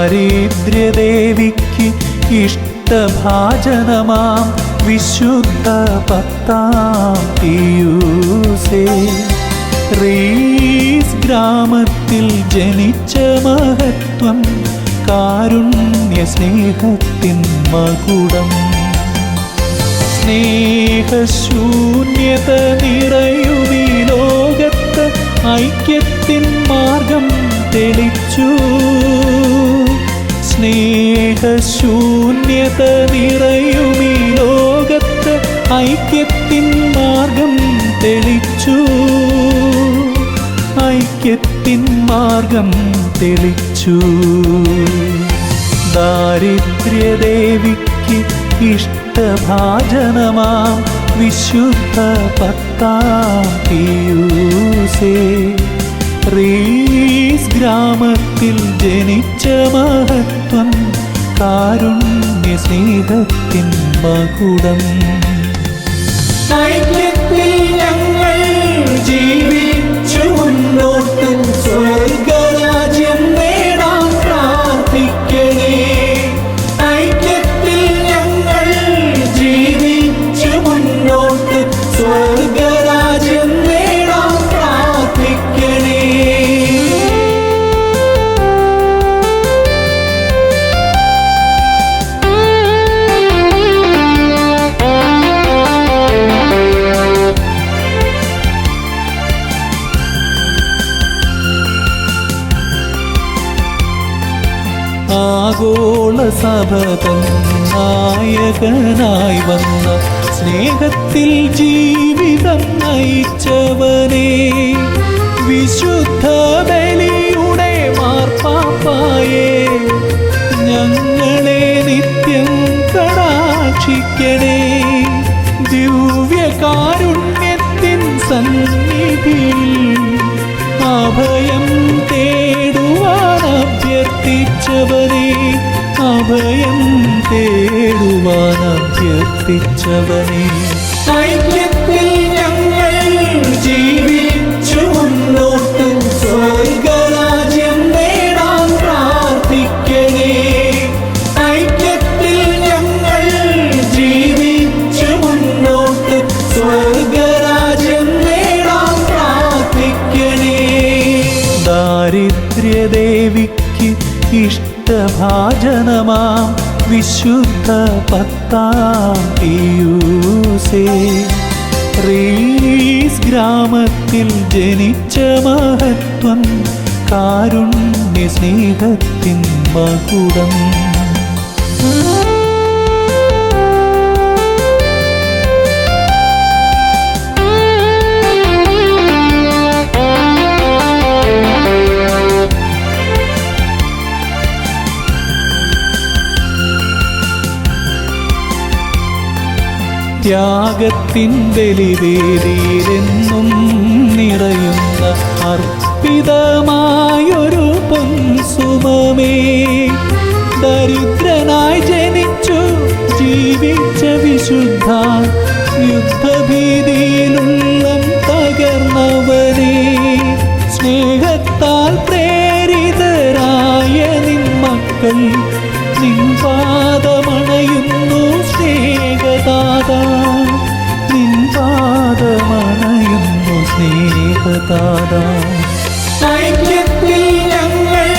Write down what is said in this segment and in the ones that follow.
ദാരിദ്ര്യദേവിക്ക് ഇഷ്ടഭാജനമാം വിശുദ്ധ പത്താം പിയൂസേ, റീസ് ഗ്രാമത്തിൽ ജനിച്ച മഹത്വം, കാരുണ്യ സ്നേഹത്തിൻ മകുടം. സ്നേഹശൂന്യത നിറയുമീ ലോകത്ത് ഐക്യത്തിൻ മാർഗം തെളിച്ചു. സ്നേഹശൂന്യത നിറയുമീ ലോകത്ത് ഐക്യത്തിൻ മാർഗം തെളിച്ചു. ഐക്യത്തിൻ മാർഗം തെളിച്ചു. ദാരിദ്ര്യദേവിക്ക് ഇഷ്ടഭാജനമാം വിശുദ്ധ പത്താം പിയൂസേ, റീസ് ഗ്രാമത്തിൽ ജനിച്ച മഹത്വം, കാരുണ്യ സ്നേഹത്തിൻ മകുടം. ഐക്യത്തിൽ ഞങ്ങൾ ജീവിച്ചു മുന്നോട്ട് സ്വർഗരാജ്യം നേടാൻ പ്രാർത്ഥിക്കണേ. ഐക്യത്തിൽ ഞങ്ങൾ ജീവിച്ചു മുന്നോട്ട് സ്വർഗരാജ്യം നേടാൻ പ്രാർത്ഥിക്കണേ. ആഗോള സഭതൻ നായകനായി വന്ന സ്നേഹത്തിൽ ജീവിതം നയിച്ചവനെ, വിശുദ്ധ ബലിയുടെ മാർപ്പാപ്പായേ, ഞങ്ങളെ നിത്യം കടാക്ഷിക്കണേ. ദിവ്യകാരുണ്യത്തിൻ സന്നിധിയിൽ അഭയം തേടുവാൻ അഭ്യർത്ഥിച്ചവനെ, അഭയം തേടുവാൻ അഭ്യർത്ഥിച്ചവനെ. ഐക്യത്തിൽ ഞങ്ങൾ ജീവിച്ചു മുന്നോട്ട് സ്വർഗരാജ്യം നേടാൻ പ്രാർത്ഥിക്കണേ. ഐക്യത്തിൽ ഞങ്ങൾ ജീവിച്ചു മുന്നോട്ട് സ്വർഗരാജ്യം നേടാൻ പ്രാർത്ഥിക്കണേ. ദാരിദ്ര്യദേവിക്ക് ഇഷ്ടഭാജനമാം വിശുദ്ധ പത്താം പിയൂസേ, റീസ് ഗ്രാമത്തിൽ ജനിച്ച മഹത്വം, കാരുണ്യ സ്നേഹത്തിൻ മകുടം. ത്യാഗത്തിൻ ബലിവേദിയിലെന്നും നിറയുന്ന അർപ്പിതമായൊരു പൊൻസുമമേ, ദരിദ്രനായി ജനിച്ചു ജീവിച്ച വിശുദ്ധ, യുദ്ധഭീതിയിലുള്ളം തകർന്നവനെ, സ്നേഹത്താൽ പ്രേരിതരായ നിൻ മക്കൾ നിൻ പാദമണയുന്നു സ്നേഹദാതാ, നിൻ പാദമണയുന്നു സ്നേഹദാതാ. ഐക്യത്തിൽ ഞങ്ങൾ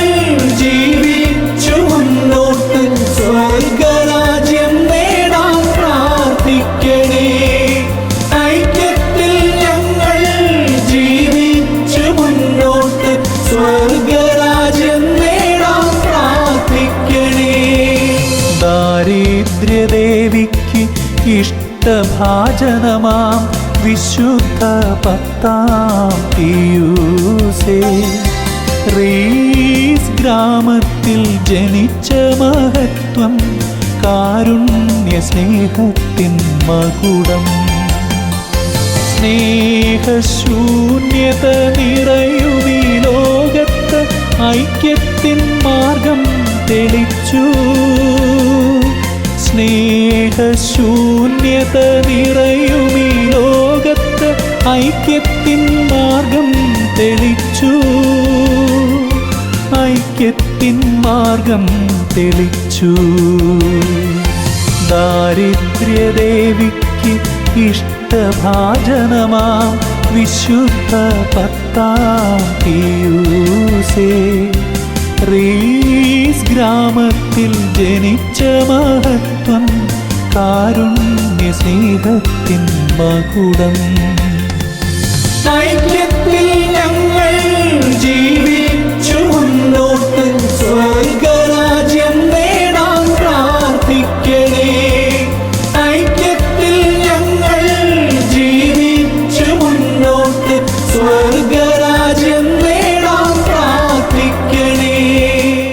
ജീവിച്ചു മുന്നോട്ട് സ്വർഗരാജ്യം നേടാൻ പ്രാർത്ഥിക്കണേ. ഐക്യത്തിൽ ഞങ്ങൾ ജീവിച്ചു മുന്നോട്ട് സ്വർഗരാജ്യം നേടാൻ പ്രാർത്ഥിക്കണേ. ദാരിദ്ര്യദേവിക്ക് ഇഷ്ടഭാജനമാം വിശുദ്ധ പത്താം പിയൂസേ, റീസ് ഗ്രാമത്തിൽ ജനിച്ച മഹത്വം, കാരുണ്യ സ്നേഹത്തിൻ മകുടം. സ്നേഹശൂന്യത നിറയുമീ ലോകത്ത് ഐക്യത്തിൻ മാർഗം തെളിച്ചു. സ്നേഹശൂന്യത നിറയുമീ ലോകത്ത് ഐക്യത്തിൻ മാർഗം തെളിച്ചു. ഐക്യത്തിൻ മാർഗം തെളിച്ചു. ദാരിദ്ര്യദേവിക്ക് ഇഷ്ടഭാജനമാം വിശുദ്ധ പത്താം പിയൂസേ, റീസ് ഗ്രാമത്തിൽ ജനിച്ച മഹത്വം, കാരുണ്യ സ്നേഹത്തിൻ മകുടം. ഐക്യത്തിൽ ഞങ്ങൾ ജീവി